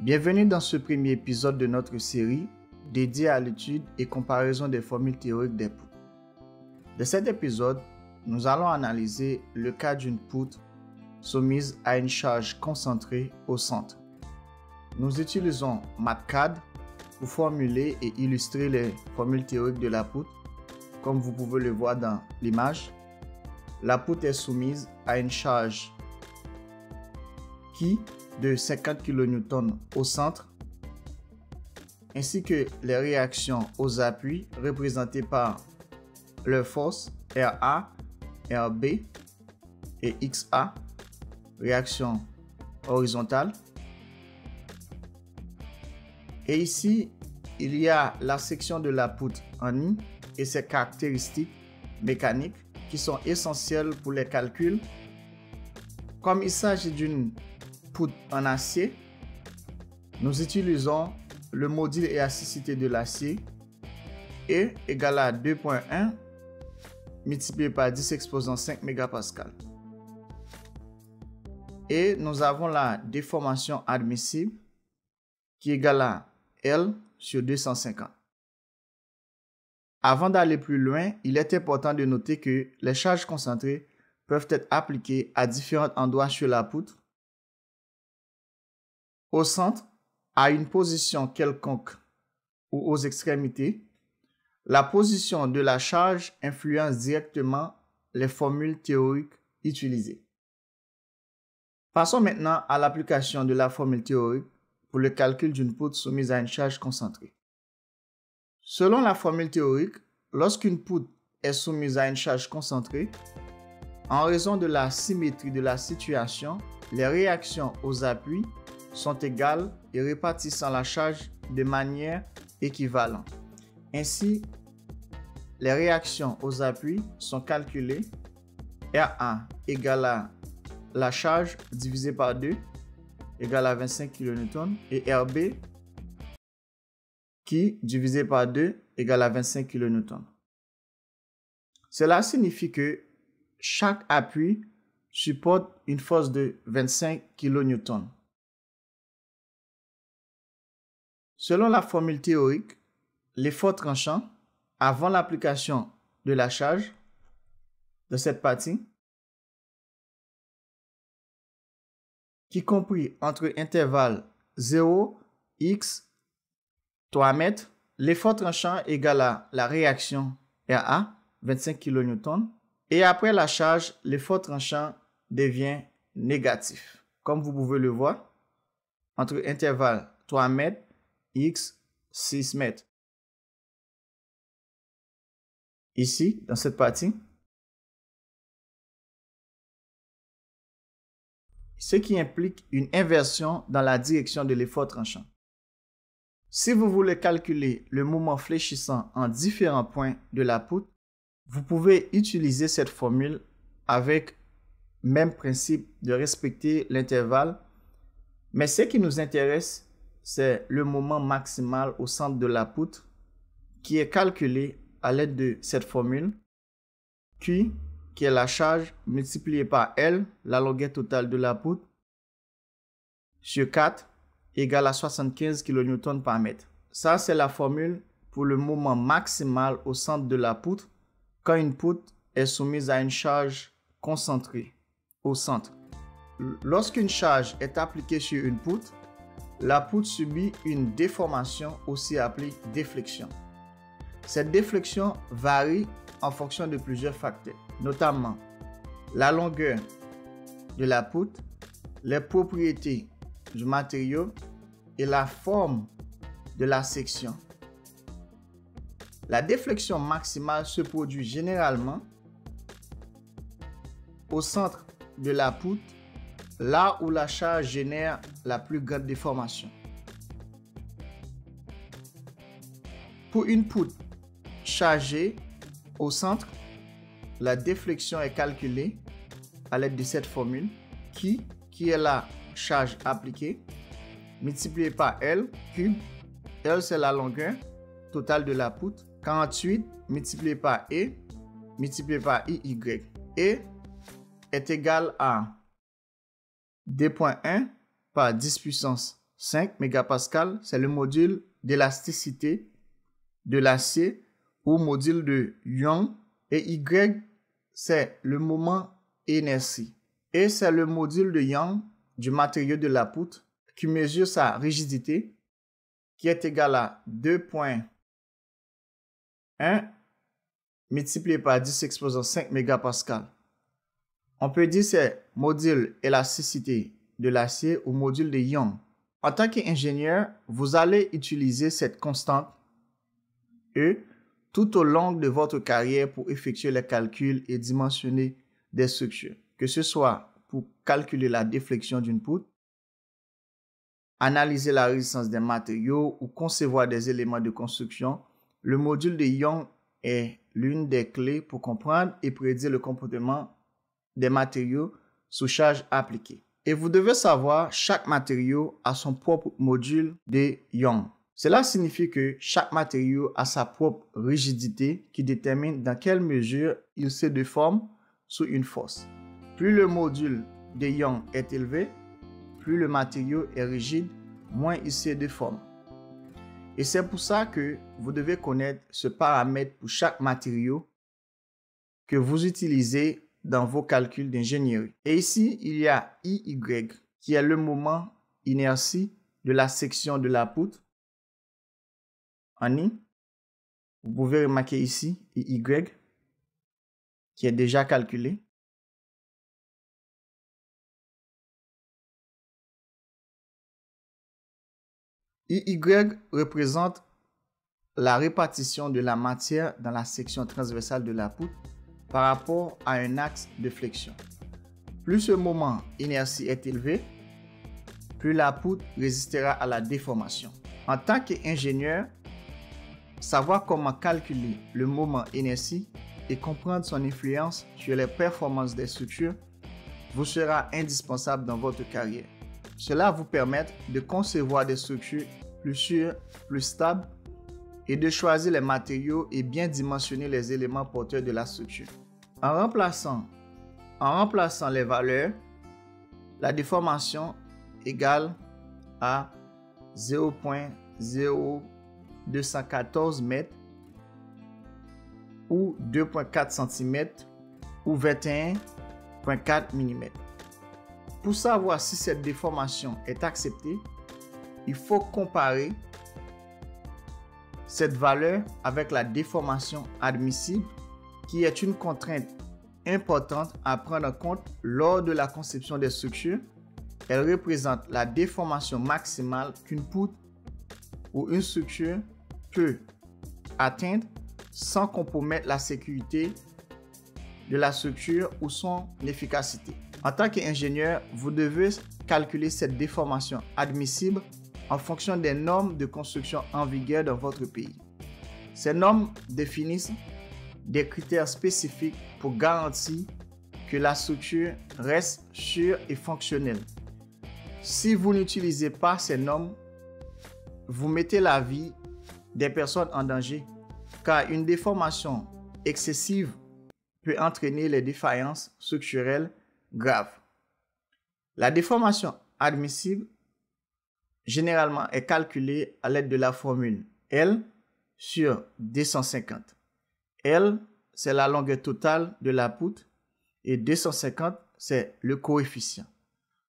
Bienvenue dans ce premier épisode de notre série dédiée à l'étude et comparaison des formules théoriques des poutres. Dans cet épisode, nous allons analyser le cas d'une poutre soumise à une charge concentrée au centre. Nous utilisons MathCAD pour formuler et illustrer les formules théoriques de la poutre. Comme vous pouvez le voir dans l'image, la poutre est soumise à une charge de 50 kN au centre, ainsi que les réactions aux appuis représentées par leur force RA, RB et XA, réaction horizontale. Et ici, il y a la section de la poutre en I et ses caractéristiques mécaniques qui sont essentielles pour les calculs. Comme il s'agit d'une poutre en acier, nous utilisons le module élasticité de l'acier E égale à 2.1 multiplié par 10 exposant 5 MPa. Et nous avons la déformation admissible qui est égale à L sur 250. Avant d'aller plus loin, il est important de noter que les charges concentrées peuvent être appliquées à différents endroits sur la poutre. Au centre, à une position quelconque ou aux extrémités, la position de la charge influence directement les formules théoriques utilisées. Passons maintenant à l'application de la formule théorique pour le calcul d'une poutre soumise à une charge concentrée. Selon la formule théorique, lorsqu'une poutre est soumise à une charge concentrée, en raison de la symétrie de la situation, les réactions aux appuis sont égales et répartissant la charge de manière équivalente. Ainsi, les réactions aux appuis sont calculées. RA égale à la charge divisée par 2 égale à 25 kN et RB qui divisé par 2 égale à 25 kN. Cela signifie que chaque appui supporte une force de 25 kN. Selon la formule théorique, l'effort tranchant avant l'application de la charge de cette partie, qui compris entre intervalles 0, x, 3 mètres, l'effort tranchant égale à la réaction RA, 25 kN, et après la charge, l'effort tranchant devient négatif. Comme vous pouvez le voir, entre intervalles 3 mètres, x, 6 mètres. Ici, dans cette partie, ce qui implique une inversion dans la direction de l'effort tranchant. Si vous voulez calculer le mouvement fléchissant en différents points de la poutre, vous pouvez utiliser cette formule avec même principe de respecter l'intervalle, mais ce qui nous intéresse, c'est le moment maximal au centre de la poutre qui est calculé à l'aide de cette formule Q, qui est la charge multipliée par L, la longueur totale de la poutre, sur 4 égale à 75 kN par mètre. Ça, c'est la formule pour le moment maximal au centre de la poutre quand une poutre est soumise à une charge concentrée au centre. Lorsqu'une charge est appliquée sur une poutre, la poutre subit une déformation, aussi appelée déflexion. Cette déflexion varie en fonction de plusieurs facteurs, notamment la longueur de la poutre, les propriétés du matériau et la forme de la section. La déflexion maximale se produit généralement au centre de la poutre, là où la charge génère la plus grande déformation. Pour une poutre chargée au centre, la déflexion est calculée à l'aide de cette formule qui est la charge appliquée multipliée par L cube. L, c'est la longueur totale de la poutre. 48 multiplié par E multiplié par IY. E est égal à 2.1 par 10 puissance 5 mégapascales, c'est le module d'élasticité de l'acier ou module de Young. Et Y, c'est le moment inertie. Et c'est le module de Young du matériau de la poutre qui mesure sa rigidité qui est égal à 2.1 multiplié par 10 exposant 5 mégapascales. On peut dire c'est module élasticité de l'acier ou module de Young. En tant qu'ingénieur, vous allez utiliser cette constante E tout au long de votre carrière pour effectuer les calculs et dimensionner des structures, que ce soit pour calculer la déflexion d'une poutre, analyser la résistance des matériaux ou concevoir des éléments de construction. Le module de Young est l'une des clés pour comprendre et prédire le comportement des matériaux sous charge appliquée. Et vous devez savoir, chaque matériau a son propre module de Young. Cela signifie que chaque matériau a sa propre rigidité qui détermine dans quelle mesure il se déforme sous une force. Plus le module de Young est élevé, plus le matériau est rigide, moins il se déforme. Et c'est pour ça que vous devez connaître ce paramètre pour chaque matériau que vous utilisez dans vos calculs d'ingénierie. Et ici, il y a IY qui est le moment inertie de la section de la poutre en I. Vous pouvez remarquer ici IY qui est déjà calculé. IY représente la répartition de la matière dans la section transversale de la poutre par rapport à un axe de flexion. Plus ce moment inertie est élevé, plus la poutre résistera à la déformation. En tant qu'ingénieur, savoir comment calculer le moment inertie et comprendre son influence sur les performances des structures vous sera indispensable dans votre carrière. Cela vous permet de concevoir des structures plus sûres, plus stables et de choisir les matériaux et bien dimensionner les éléments porteurs de la structure. En remplaçant les valeurs, la déformation égale à 0.0214 mètres ou 2.4 cm ou 21.4 mm. Pour savoir si cette déformation est acceptée, il faut comparer cette valeur avec la déformation admissible, qui est une contrainte importante à prendre en compte lors de la conception des structures. Elle représente la déformation maximale qu'une poutre ou une structure peut atteindre sans compromettre la sécurité de la structure ou son efficacité. En tant qu'ingénieur, vous devez calculer cette déformation admissible en fonction des normes de construction en vigueur dans votre pays. Ces normes définissent des critères spécifiques pour garantir que la structure reste sûre et fonctionnelle. Si vous n'utilisez pas ces normes, vous mettez la vie des personnes en danger, car une déformation excessive peut entraîner les défaillances structurelles graves. La déformation admissible généralement est calculée à l'aide de la formule L sur D150. L, c'est la longueur totale de la poutre et 250, c'est le coefficient.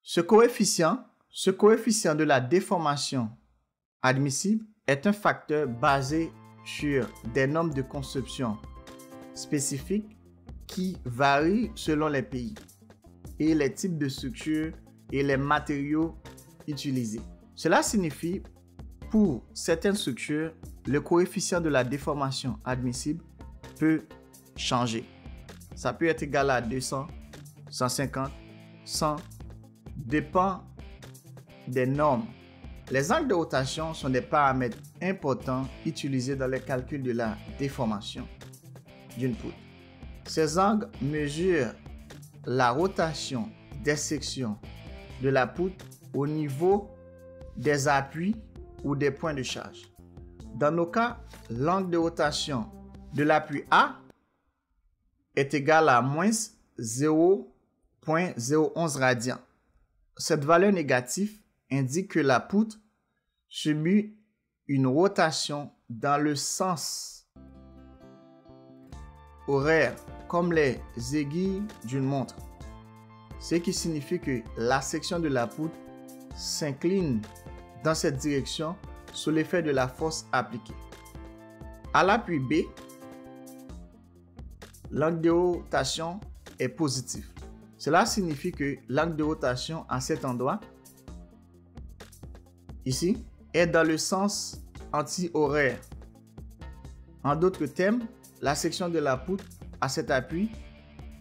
Ce coefficient de la déformation admissible est un facteur basé sur des normes de conception spécifiques qui varient selon les pays et les types de structures et les matériaux utilisés. Cela signifie, pour certaines structures, le coefficient de la déformation admissible peut changer. Ça peut être égal à 200, 150, 100, dépend des normes. Les angles de rotation sont des paramètres importants utilisés dans les calculs de la déformation d'une poutre. Ces angles mesurent la rotation des sections de la poutre au niveau des appuis ou des points de charge. Dans nos cas, l'angle de rotation de l'appui A est égal à moins 0.011 radians. Cette valeur négative indique que la poutre subit une rotation dans le sens horaire, comme les aiguilles d'une montre, ce qui signifie que la section de la poutre s'incline dans cette direction sous l'effet de la force appliquée. À l'appui B, l'angle de rotation est positif. Cela signifie que l'angle de rotation à cet endroit, ici, est dans le sens anti-horaire. En d'autres termes, la section de la poutre à cet appui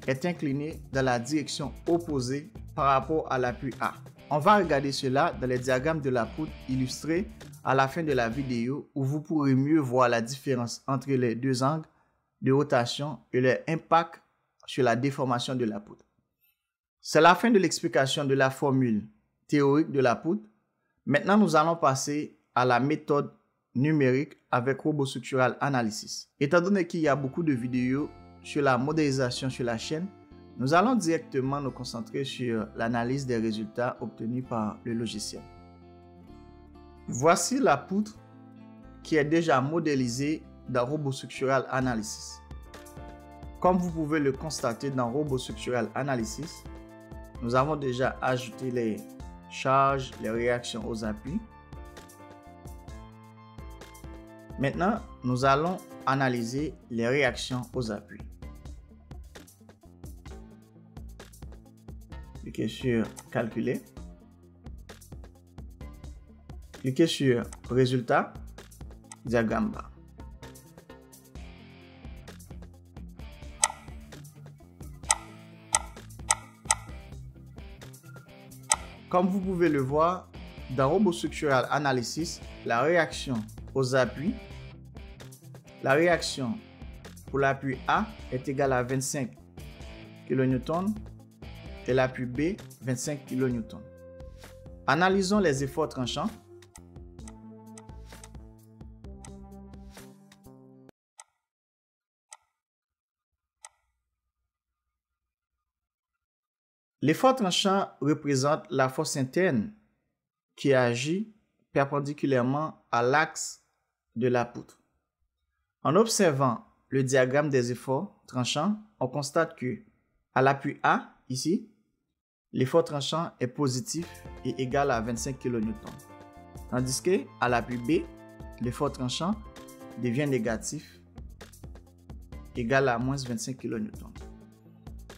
est inclinée dans la direction opposée par rapport à l'appui A. On va regarder cela dans les diagrammes de la poutre illustrés à la fin de la vidéo où vous pourrez mieux voir la différence entre les deux angles de rotation et leur impact sur la déformation de la poutre. C'est la fin de l'explication de la formule théorique de la poutre. Maintenant, nous allons passer à la méthode numérique avec Robot Structural Analysis. Étant donné qu'il y a beaucoup de vidéos sur la modélisation sur la chaîne, nous allons directement nous concentrer sur l'analyse des résultats obtenus par le logiciel. Voici la poutre qui est déjà modélisée dans Robot Structural Analysis. Comme vous pouvez le constater dans Robot Structural Analysis, nous avons déjà ajouté les charges, les réactions aux appuis. Maintenant, nous allons analyser les réactions aux appuis. Cliquez sur Calculer. Cliquez sur Résultat, diagramme bas. Comme vous pouvez le voir, dans Robot Structural Analysis, la réaction aux appuis, la réaction pour l'appui A est égale à 25 kN et l'appui B 25 kN. Analysons les efforts tranchants. L'effort tranchant représente la force interne qui agit perpendiculairement à l'axe de la poutre. En observant le diagramme des efforts tranchants, on constate que à l'appui A, ici, l'effort tranchant est positif et égal à 25 kN. Tandis que à l'appui B, l'effort tranchant devient négatif, égal à moins 25 kN.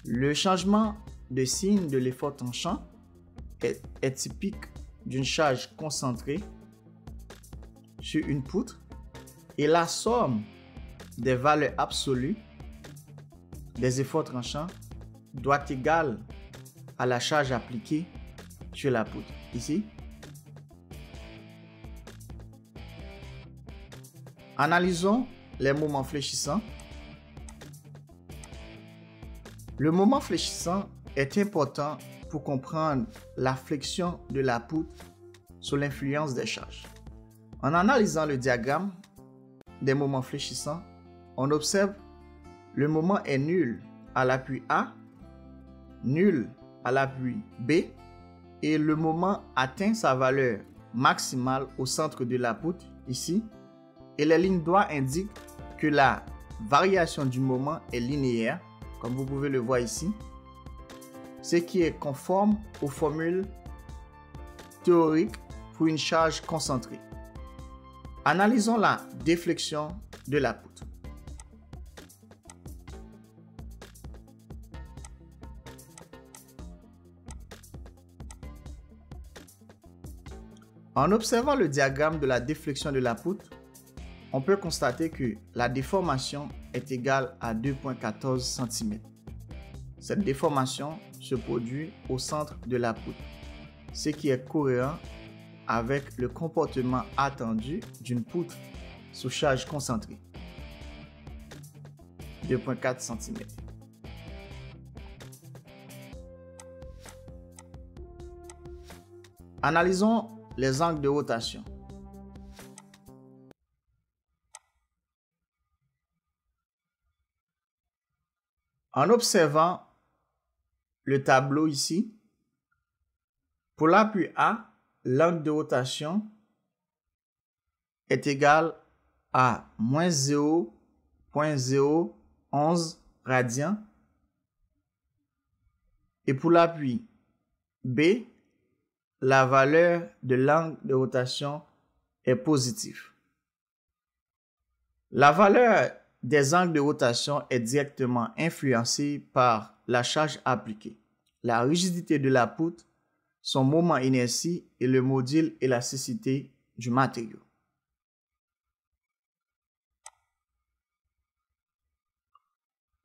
Le changement de signe de l'effort tranchant est typique d'une charge concentrée sur une poutre et la somme des valeurs absolues des efforts tranchants doit être égale à la charge appliquée sur la poutre. Ici, analysons les moments fléchissants. Le moment fléchissant est important pour comprendre la flexion de la poutre sous l'influence des charges. En analysant le diagramme des moments fléchissants, on observe le moment est nul à l'appui A, nul à l'appui B et le moment atteint sa valeur maximale au centre de la poutre, ici, et les lignes droites indiquent que la variation du moment est linéaire, comme vous pouvez le voir ici, ce qui est conforme aux formules théoriques pour une charge concentrée. Analysons la déflexion de la poutre. En observant le diagramme de la déflexion de la poutre, on peut constater que la déformation est égale à 2,14 cm. Cette déformation se produit au centre de la poutre, ce qui est cohérent avec le comportement attendu d'une poutre sous charge concentrée. 2,4 cm. Analysons les angles de rotation. En observant le tableau ici, pour l'appui A, l'angle de rotation est égal à moins 0,011 radians. Et pour l'appui B, la valeur de l'angle de rotation est positive. La valeur des angles de rotation est directement influencée par la charge appliquée, la rigidité de la poutre, son moment inertie et le module élasticité du matériau.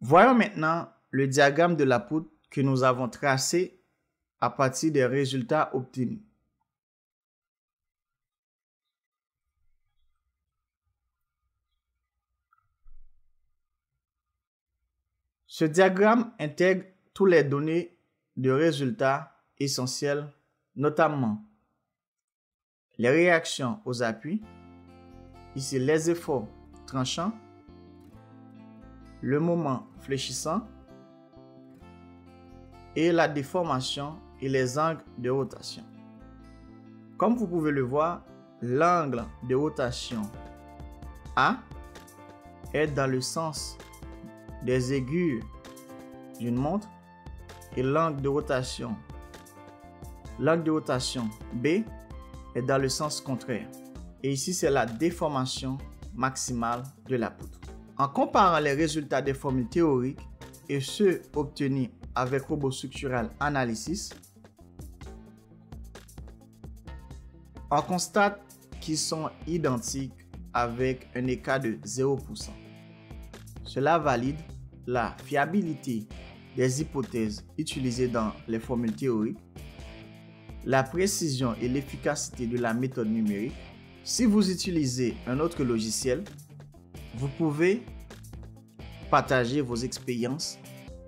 Voyons maintenant le diagramme de la poutre que nous avons tracé à partir des résultats obtenus. Ce diagramme intègre toutes les données de résultats essentiels, notamment les réactions aux appuis, ici les efforts tranchants, le moment fléchissant et la déformation et les angles de rotation. Comme vous pouvez le voir, l'angle de rotation A est dans le sens des aiguilles d'une montre et l'angle de rotation B est dans le sens contraire. Et ici, c'est la déformation maximale de la poutre. En comparant les résultats des formules théoriques et ceux obtenus avec robot structural analysis, on constate qu'ils sont identiques avec un écart de 0%. Cela valide la fiabilité des hypothèses utilisées dans les formules théoriques, la précision et l'efficacité de la méthode numérique. Si vous utilisez un autre logiciel, vous pouvez partager vos expériences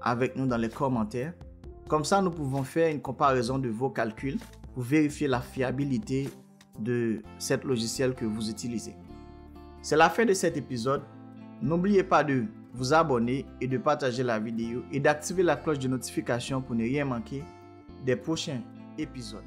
avec nous dans les commentaires. Comme ça, nous pouvons faire une comparaison de vos calculs pour vérifier la fiabilité de cet logiciel que vous utilisez. C'est la fin de cet épisode. N'oubliez pas de vous abonner et de partager la vidéo et d'activer la cloche de notification pour ne rien manquer des prochains épisodes.